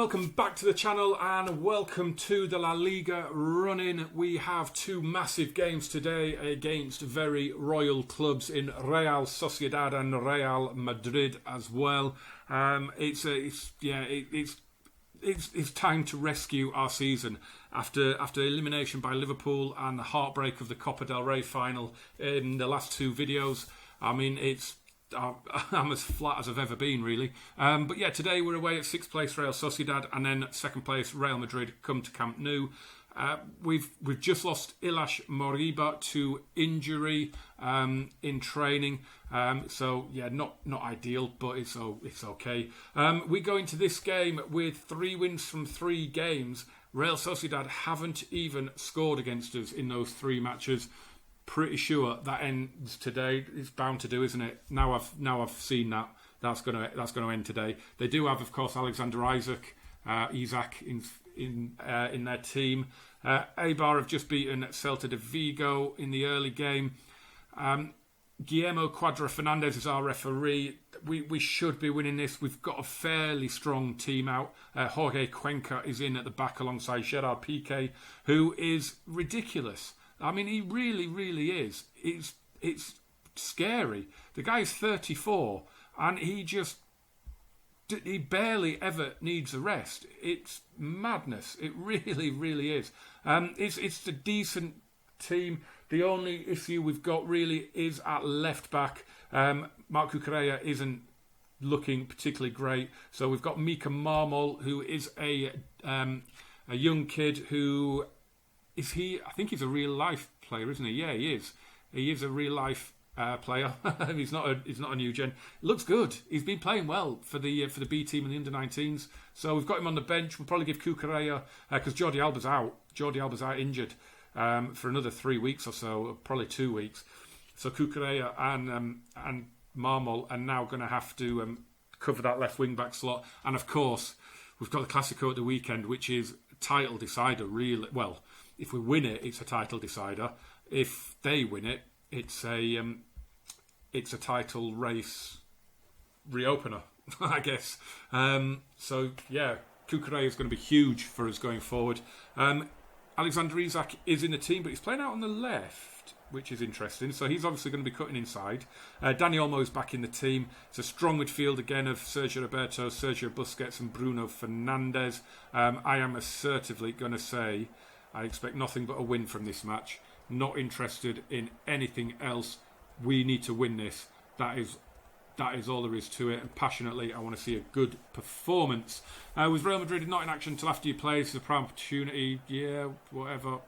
welcome back to the channel and welcome to the La Liga run-in. We have two massive games today against very royal clubs in Real Sociedad and Real Madrid as well. It's time to rescue our season after elimination by Liverpool and the heartbreak of the Copa del Rey final in the last two videos. I mean, I'm as flat as I've ever been, really. But yeah, today we're away at 6th place Real Sociedad, and then 2nd place Real Madrid come to Camp Nou. We've just lost Ilaix Moriba to injury in training, so yeah, not ideal, but it's okay. We go into this game with 3 wins from 3 games. Real Sociedad haven't even scored against us in those 3 matches. Pretty sure that ends today. It's bound to do, isn't it? Now I've seen that. That's gonna end today. They do have, of course, Alexander Isak in their team. Eibar have just beaten Celta de Vigo in the early game. Guillermo Cuadra Fernandez is our referee. We should be winning this. We've got a fairly strong team out. Jorge Cuenca is in at the back alongside Gerard Piqué, who is ridiculous. I mean, he really, really is. It's scary. The guy's 34, and he barely ever needs a rest. It's madness. It really, really is. It's a decent team. The only issue we've got really is at left back. Marc Cucurella isn't looking particularly great. So we've got Mika Marmol, who is a young kid who... Is he? I think he's a real life player, isn't he? Yeah, he is. He is a real life player. He's not a new gen. Looks good. He's been playing well for the B team and the under-19s. So we've got him on the bench. We'll probably give Cucurella because Jordi Alba's out. Jordi Alba's out injured for another 3 weeks or so, probably 2 weeks. So Cucurella and Marmol are now going to have to cover that left wing back slot. And of course, we've got the Clásico at the weekend, which is title decider. Really well. If we win it, it's a title decider. If they win it, it's a title race reopener, I guess. So yeah, Cucurella is going to be huge for us going forward. Alexander Isak is in the team, but he's playing out on the left, which is interesting. So he's obviously going to be cutting inside. Dani Olmo is back in the team. It's a strong midfield again of Sergio Roberto, Sergio Busquets and Bruno Fernandes. I am assertively going to say I expect nothing but a win from this match. Not interested in anything else. We need to win this. That is all there is to it. And passionately, I want to see a good performance. With Real Madrid not in action until after you play, it's a prime opportunity. Yeah, whatever.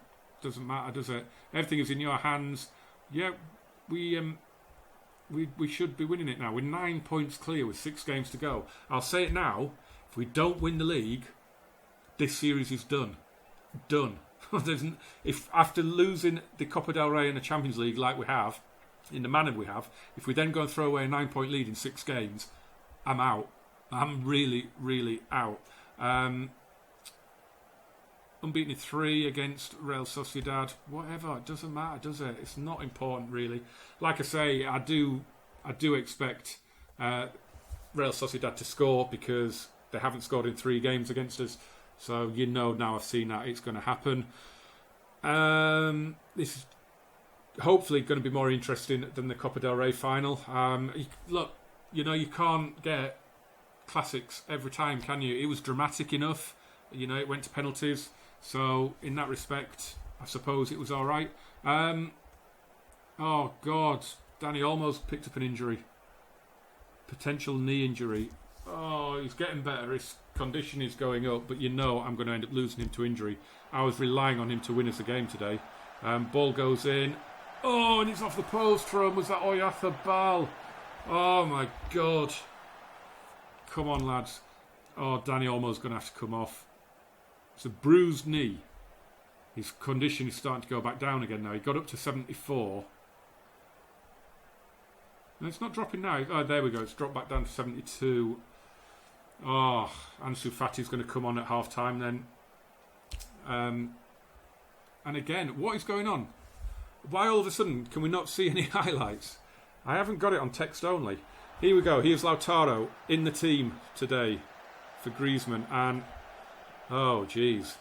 Doesn't matter, does it? Everything is in your hands. Yeah, we should be winning it now. We're 9 points clear with 6 games to go. I'll say it now. If we don't win the league, this series is done. Done. If after losing the Copa del Rey and the Champions League like we have, in the manner we have, if we then go and throw away a 9-point lead in 6 games, I'm out. I'm really, really out. Unbeaten in 3 against Real Sociedad. Whatever, it doesn't matter, does it? It's not important, really. Like I say, I do expect Real Sociedad to score because they haven't scored in 3 games against us. So you know now I've seen that it's going to happen. This is hopefully going to be more interesting than the Copa del Rey final. Look, you can't get classics every time, can you? It was dramatic enough. It went to penalties. So in that respect, I suppose it was all right. Oh, God. Dani almost picked up an injury. Potential knee injury. Oh, he's getting better. His condition is going up, but I'm going to end up losing him to injury. I was relying on him to win us the game today. Ball goes in. Oh, and it's off the post from, was that Oyarzabal? Oh, my God. Come on, lads. Oh, Dani Olmo's going to have to come off. It's a bruised knee. His condition is starting to go back down again now. He got up to 74. And it's not dropping now. Oh, there we go. It's dropped back down to 72. Oh, Ansu Fati's going to come on at half-time then. And again, what is going on? Why all of a sudden can we not see any highlights? I haven't got it on text only. Here we go. Here's Lautaro in the team today for Griezmann. And Oh, jeez.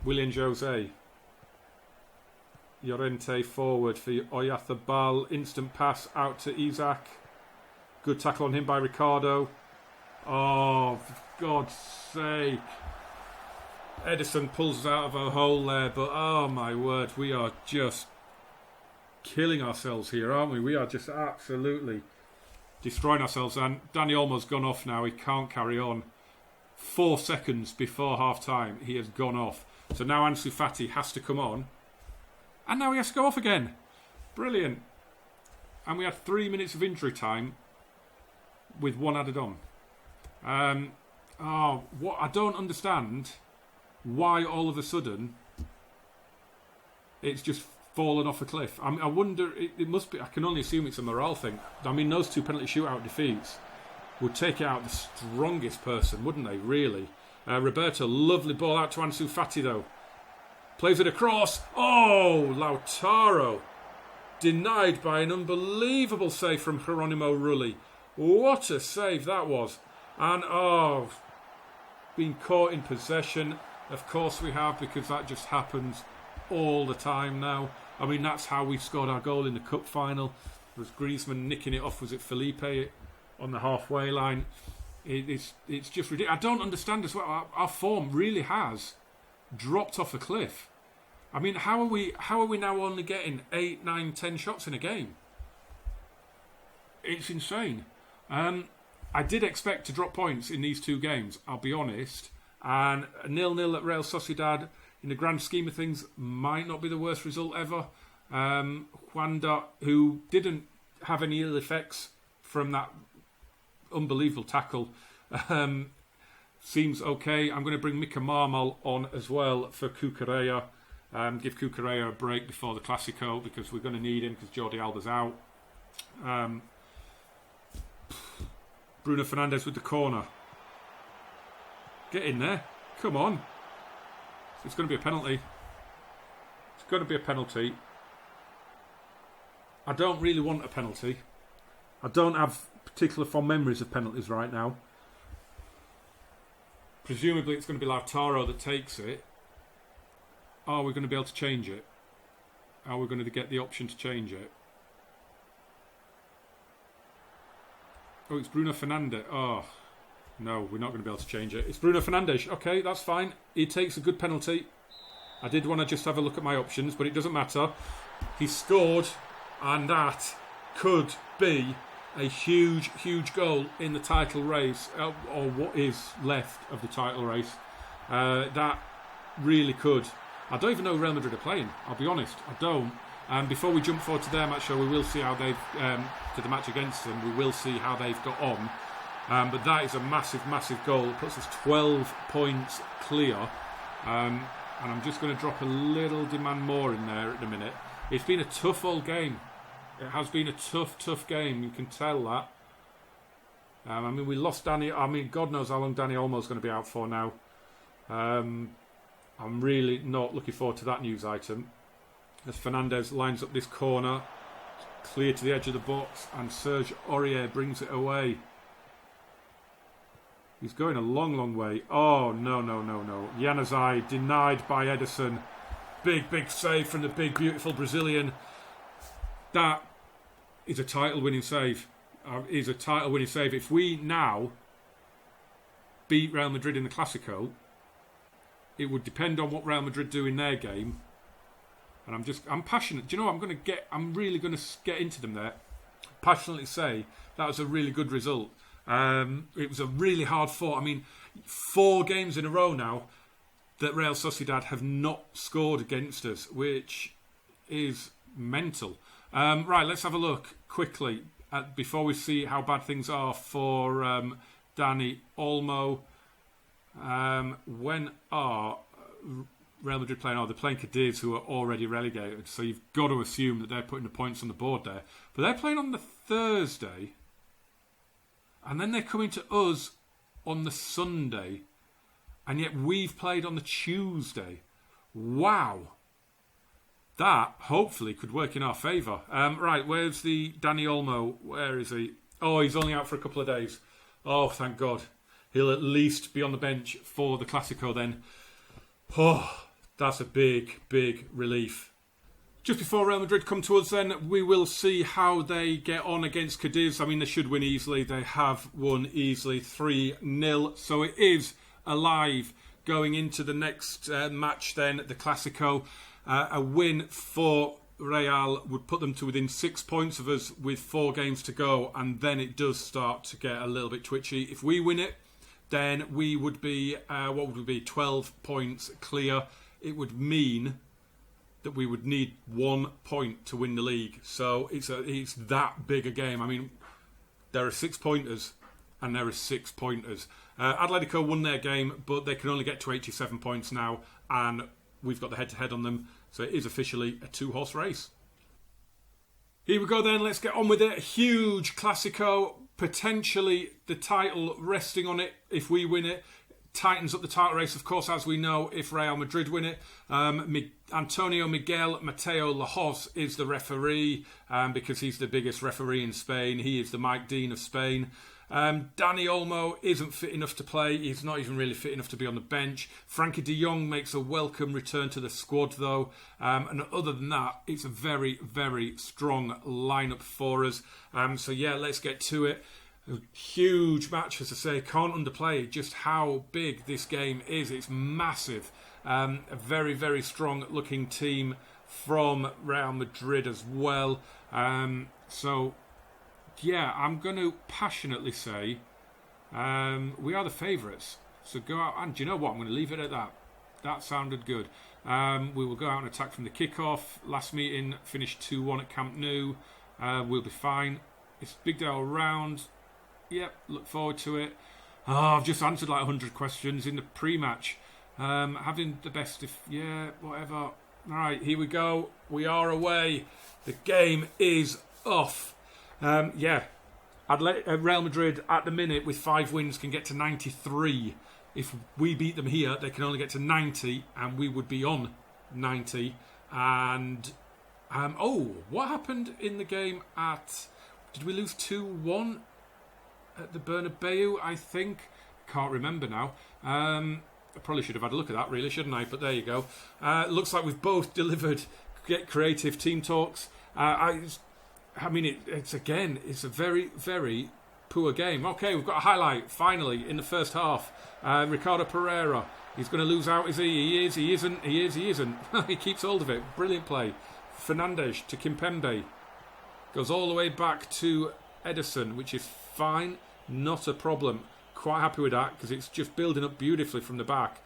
William Jose. Llorente forward for Oyarzabal. Instant pass out to Isaac. Good tackle on him by Ricardo. Oh, for God's sake. Edison pulls us out of a hole there, but oh my word, we are just killing ourselves here, aren't we? We are just absolutely destroying ourselves. And Dani Olmo's gone off now. He can't carry on. 4 seconds before half-time, he has gone off. So now Ansu Fati has to come on. And now he has to go off again. Brilliant. And we had 3 minutes of injury time with 1 added on. What I don't understand why all of a sudden it's just fallen off a cliff. I wonder, it must be, I can only assume it's a morale thing. I mean, those 2 penalty shootout defeats would take out the strongest person, wouldn't they, really? Roberto, lovely ball out to Ansu Fati, though. Plays it across. Oh, Lautaro. Denied by an unbelievable save from Geronimo Rulli. What a save that was. And, being caught in possession. Of course we have, because that just happens all the time now. I mean, that's how we scored our goal in the cup final. It was Griezmann nicking it off, was it Felipe, on the halfway line. It's just ridiculous. I don't understand as well. Our form really has dropped off a cliff. I mean, how are we now only getting 8, 9, 10 shots in a game? It's insane. I did expect to drop points in these 2 games, I'll be honest. And 0-0 at Real Sociedad, in the grand scheme of things, might not be the worst result ever. Juanda, who didn't have any ill effects from that unbelievable tackle, seems okay. I'm going to bring Mika Marmal on as well for Cucurella. Give Cucurella a break before the Clásico, because we're going to need him because Jordi Alba's out. Bruno Fernandes with the corner. Get in there. Come on. It's going to be a penalty. It's going to be a penalty. I don't really want a penalty. I don't have particular fond memories of penalties right now. Presumably it's going to be Lautaro that takes it. Are we going to be able to change it? Are we going to get the option to change it? Oh, it's Bruno Fernandes. Oh, no, we're not going to be able to change it. It's Bruno Fernandes. Okay, that's fine. He takes a good penalty. I did want to just have a look at my options, but it doesn't matter. He scored, and that could be a huge, huge goal in the title race, or what is left of the title race. That really could. I don't even know who Real Madrid are playing, I'll be honest. I don't. Before we jump forward to their match, we will see how they've, to the match against them, we will see how they've got on. But that is a massive, massive goal. It puts us 12 points clear. And I'm just going to drop a little demand more in there at the minute. It's been a tough old game. It has been a tough, tough game. You can tell that. I mean, we lost Dani. I mean, God knows how long Dani Olmo's going to be out for now. I'm really not looking forward to that news item. As Fernandes lines up this corner, clear to the edge of the box, and Serge Aurier brings it away. He's going a long, long way. Oh, no. Januzaj denied by Edison. Big, big save from the big, beautiful Brazilian. That is a title-winning save. If we now beat Real Madrid in the Clásico, it would depend on what Real Madrid do in their game. And I'm passionate. Do you know what? I'm really going to get into them there. Passionately say that was a really good result. It was a really hard fought. I mean, 4 games in a row now that Real Sociedad have not scored against us, which is mental. Right, let's have a look quickly before we see how bad things are for Dani Olmo. When are Real Madrid playing? Oh, they're playing Cadiz, who are already relegated. So you've got to assume that they're putting the points on the board there. But they're playing on the Thursday. And then they're coming to us on the Sunday. And yet we've played on the Tuesday. Wow. That, hopefully, could work in our favour. Right, where's the Dani Olmo? Where is he? Oh, he's only out for a couple of days. Oh, thank God. he'll at least be on the bench for the Clásico then. Oh, that's a big, big relief. Just before Real Madrid come to us then, we will see how they get on against Cadiz. I mean, they should win easily. They have won easily, 3-0. So it is alive going into the next match then, the Clásico. A win for Real would put them to within 6 points of us with 4 games to go. And then it does start to get a little bit twitchy. If we win it, then we would be, 12 points clear. It would mean that we would need 1 point to win the league. So it's that big a game. I mean, there are 6-pointers and there are 6-pointers. Atletico won their game, but they can only get to 87 points now, and we've got the head-to-head on them. So it is officially a 2-horse race. Here we go then, let's get on with it. A huge Clásico, potentially the title resting on it if we win it. Tightens up the title race, of course, as we know, if Real Madrid win it. Antonio Miguel Mateo Lahoz is the referee because he's the biggest referee in Spain. He is the Mike Dean of Spain. Dani Olmo isn't fit enough to play. He's not even really fit enough to be on the bench. Frankie de Jong makes a welcome return to the squad, though. And other than that, it's a very, very strong lineup for us. So, yeah, let's get to it. A huge match, as I say. Can't underplay just how big this game is. It's massive. A very, very strong looking team from Real Madrid as well. So, yeah, I'm going to passionately say we are the favourites. So go out, and do you know what? I'm going to leave it at that. That sounded good. We will go out and attack from the kickoff. Last meeting finished 2-1 at Camp Nou. We'll be fine. It's big day all round. Yep, look forward to it. Oh, I've just answered like 100 questions in the pre-match. Having the best if... Yeah, whatever. All right, here we go. We are away. The game is off. Real Madrid at the minute with 5 wins can get to 93. If we beat them here, they can only get to 90, and we would be on 90. And what happened in the game at? Did we lose 2-1 at the Bernabeu? I think, can't remember now. I probably should have had a look at that, really, shouldn't I? But there you go. Looks like we've both delivered. Get creative team talks. It's a very, very poor game. Okay, we've got a highlight, finally, in the first half. Ricardo Pereira. He's going to lose out, is he? He is, he isn't, he is, he isn't. He keeps hold of it. Brilliant play. Fernandes to Kimpembe. Goes all the way back to Ederson, which is fine. Not a problem. Quite happy with that, because it's just building up beautifully from the back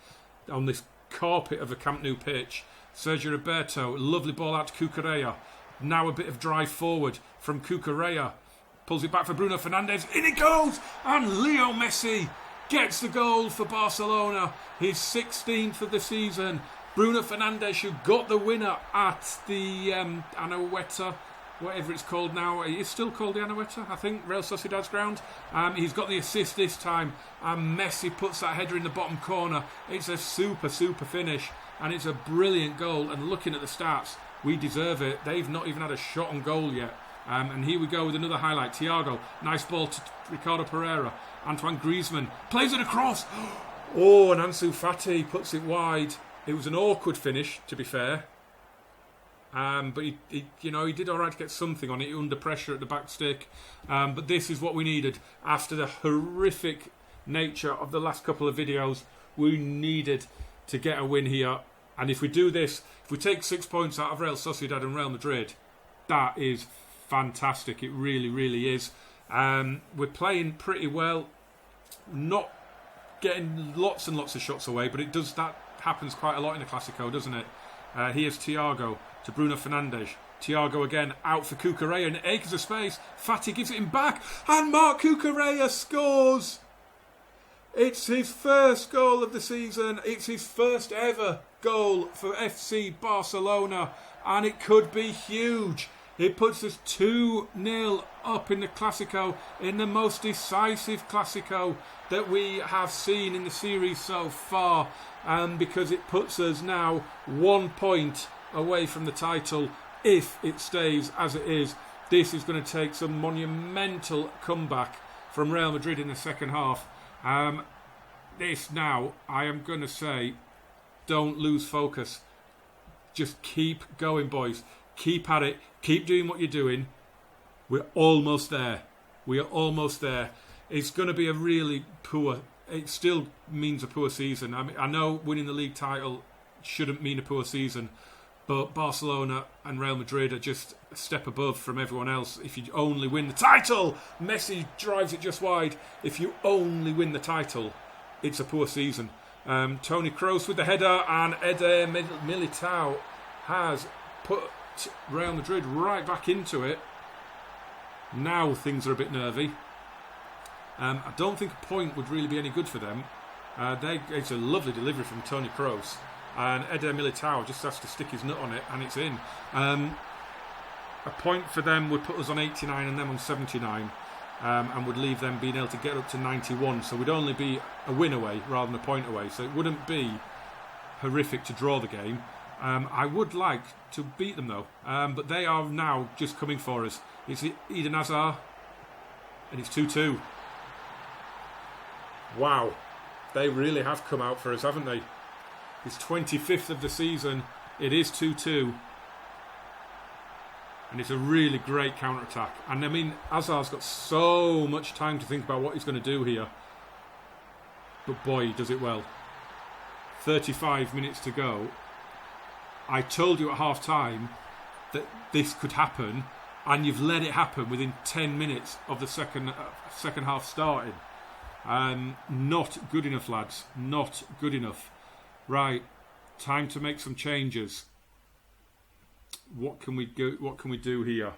on this carpet of a Camp Nou pitch. Sergio Roberto, lovely ball out to Cucurella. Now a bit of drive forward from Cucurella. Pulls it back for Bruno Fernandes. In it goes! And Leo Messi gets the goal for Barcelona. His 16th of the season. Bruno Fernandes, who got the winner at the Anoeta, whatever it's called now. It's still called the Anoeta, I think, Real Sociedad's ground. He's got the assist this time. And Messi puts that header in the bottom corner. It's a super, super finish. And it's a brilliant goal. And looking at the stats, we deserve it. They've not even had a shot on goal yet. And here we go with another highlight. Thiago, nice ball to Ricardo Pereira. Antoine Griezmann plays it across. Oh, and Ansu Fati puts it wide. It was an awkward finish, to be fair. But he did all right to get something on it under pressure at the back stick. But this is what we needed. After the horrific nature of the last couple of videos, we needed to get a win here. And if we do this, if we take 6 points out of Real Sociedad and Real Madrid, that is fantastic. It really, really is. We're playing pretty well, not getting lots and lots of shots away, but that happens quite a lot in the Clásico, doesn't it? Here's Thiago to Bruno Fernandes. Thiago again out for Cucurella in acres of space. Fati gives it him back, and Marc Cucurella scores. It's his first goal of the season. It's his first ever goal for FC Barcelona, and it could be huge. It puts us 2-0 up in the Clásico, in the most decisive Clásico that we have seen in the series so far, because it puts us now 1 point away from the title if it stays as it is. This is going to take some monumental comeback from Real Madrid in the second half. this now, I am going to say, don't lose focus. Just keep going, boys. Keep at it. Keep doing what you're doing. We're almost there. We are almost there. It's going to be a really poor... It still means a poor season. I mean, I know winning the league title shouldn't mean a poor season, but Barcelona and Real Madrid are just a step above from everyone else. If you only win the title, Messi drives it just wide. If you only win the title, it's a poor season. Toni Kroos with the header, and Eder Militao has put Real Madrid right back into it. Now things are a bit nervy. I don't think a point would really be any good for them. It's a lovely delivery from Toni Kroos, and Eder Militao just has to stick his nut on it, and it's in. A point for them would put us on 89 and them on 79, and would leave them being able to get up to 91. So we'd only be a win away rather than a point away. So it wouldn't be horrific to draw the game. I would like to beat them though, but they are now just coming for us. It's Eden Hazard, and it's 2-2. Wow, they really have come out for us, haven't they? It's 25th of the season. It is 2-2. And it's a really great counter-attack. And I mean, Hazard's got so much time to think about what he's going to do here. But boy, he does it well. 35 minutes to go. I told you at half-time that this could happen, and you've let it happen within 10 minutes of the second half starting. Not good enough, lads. Not good enough. Right, time to make some changes. What can we do? What can we do here?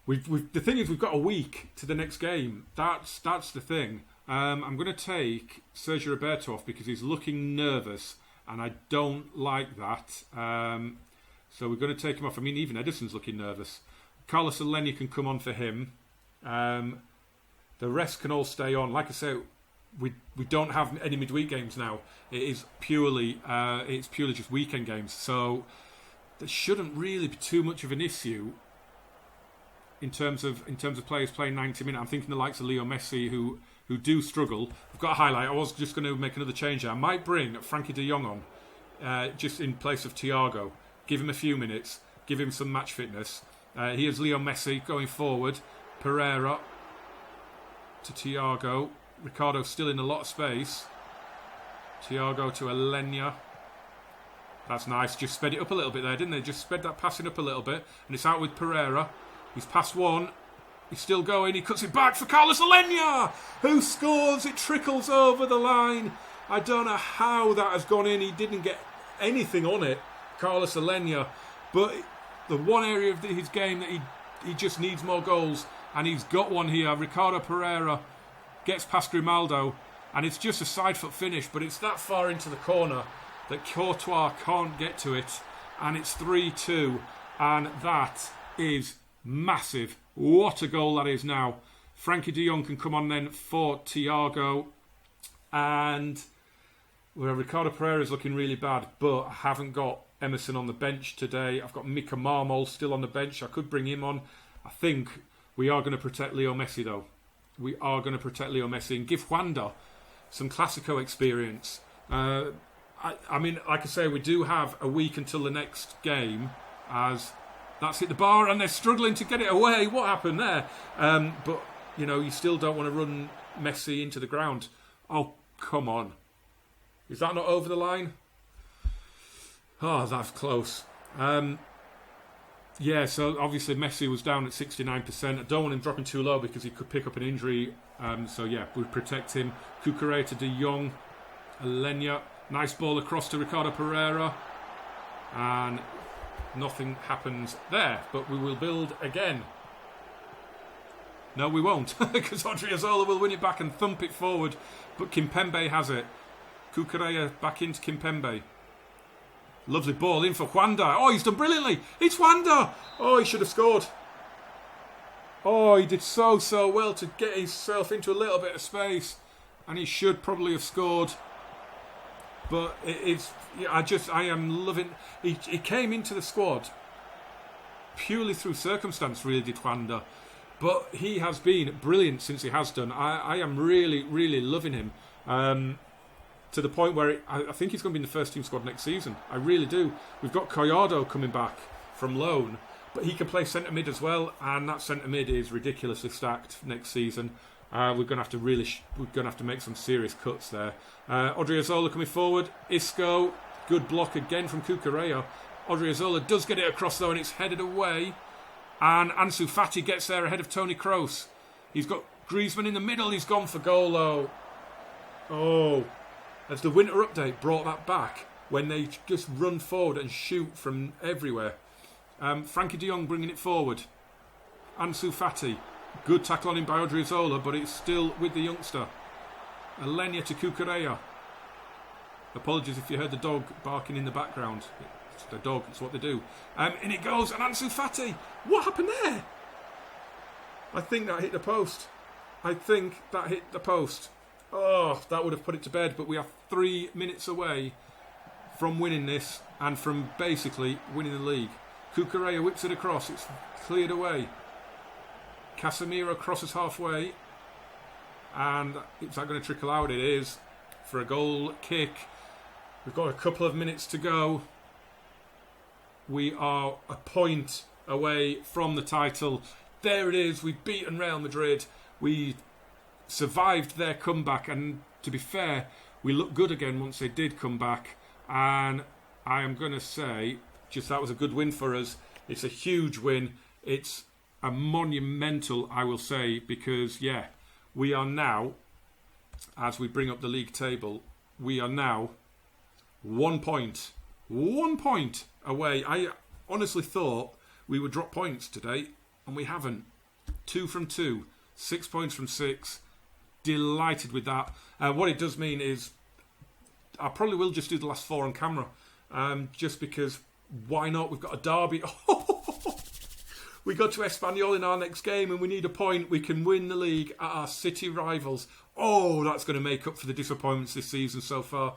The thing is, we've got a week to the next game. That's the thing. I'm going to take Sergio Roberto off because he's looking nervous, and I don't like that. So we're going to take him off. I mean, even Edison's looking nervous. Carlos Alenia can come on for him. The rest can all stay on. Like I say, we don't have any midweek games now. It is purely just weekend games. So there shouldn't really be too much of an issue in terms of players playing 90 minutes. I'm thinking the likes of Leo Messi who do struggle. I've got a highlight. I was just going to make another change there. I might bring Frankie de Jong on just in place of Thiago. Give him a few minutes. Give him some match fitness. Here's Leo Messi going forward. Pereira to Thiago. Ricardo still in a lot of space. Thiago to Alenia. That's nice. Just sped it up a little bit there, didn't they? Just sped that passing up a little bit. And it's out with Pereira. He's past one. He's still going. He cuts it back for Carlos Alenia, who scores. It trickles over the line. I don't know how that has gone in. He didn't get anything on it, Carlos Alenia. But the one area of his game that he just needs more goals, and he's got one here. Ricardo Pereira gets past Grimaldo, and it's just a side foot finish, but it's that far into the corner that Courtois can't get to it, and it's 3-2, and that is massive. What a goal that is now. Frankie de Jong can come on then for Thiago, and Ricardo Pereira is looking really bad, but I haven't got Emerson on the bench today. I've got Mika Marmol still on the bench. I could bring him on. I think we are going to protect Leo Messi though. We are going to protect Leo Messi and give Juanda some Classico experience. I mean, like I say, we do have a week until the next game, as that's hit the bar and they're struggling to get it away. What happened there? But, you know, you still don't want to run Messi into the ground. Oh, come on. Is that not over the line? Oh, that's close. Yeah, so obviously Messi was down at 69%. I don't want him dropping too low because he could pick up an injury. So yeah, we'll protect him. Cucurella to De Jong. Alenia. Nice ball across to Ricardo Pereira. And nothing happens there. But we will build again. No, we won't. Because Odriozola will win it back and thump it forward. But Kimpembe has it. Cucurella back into Kimpembe. Lovely ball in for Juanda. Oh, he's done brilliantly. It's Juanda. Oh, he should have scored. Oh, he did so well to get himself into a little bit of space. And he should probably have scored. But I am loving... He came into the squad purely through circumstance, really, did Juanda. But he has been brilliant since he has done. I am really, really loving him. to the point where I think he's going to be in the first team squad next season. I really do. We've got Collado coming back from loan, but he can play centre mid as well, and that centre mid is ridiculously stacked next season. We're going to have to we're going to have to make some serious cuts there. Odriozola coming forward. Isco, good block again from Cucurella. Odriozola does get it across though, and it's headed away. And Ansu Fati gets there ahead of Toni Kroos. He's got Griezmann in the middle. He's gone for goal though. Oh, as the winter update brought that back when they just run forward and shoot from everywhere. Frankie de Jong bringing it forward. Ansu Fati. Good tackle on him by Odriozola, but it's still with the youngster. Alenia to Cucurella. Apologies if you heard the dog barking in the background. It's the dog, it's what they do. In it goes, and Ansu Fati. What happened there? I think that hit the post. Oh, that would have put it to bed, but we are 3 minutes away from winning this and from basically winning the league. Cucurella whips it across, it's cleared away. Casemiro crosses halfway, and is that going to trickle out? It is, for a goal kick. We've got a couple of minutes to go. We are a point away from the title. There it is. We've beaten Real Madrid. We survived their comeback, and to be fair, we looked good again once they did come back. And I am going to say, just that was a good win for us. It's a huge win. It's a monumental, I will say, because, yeah, we are now, as we bring up the league table, we are now 1 point away. I honestly thought we would drop points today, and we haven't. 2 from 2, 6 points from 6. Delighted with that. What it does mean is I probably will just do the last 4 on camera, just because, why not? We've got a derby. We go to Espanyol in our next game and we need a point. We can win the league at our city rivals. Oh, that's going to make up for the disappointments this season so far.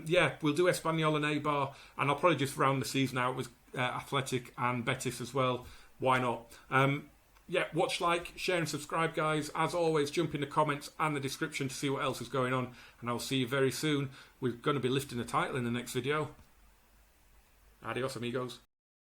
Yeah, we'll do Espanyol and Eibar, and I'll probably just round the season out with Athletic and Betis as well. Why not? Yeah, watch, like, share and subscribe, guys. As always, jump in the comments and the description to see what else is going on, and I'll see you very soon. We're going to be lifting the title in the next video. Adios, amigos.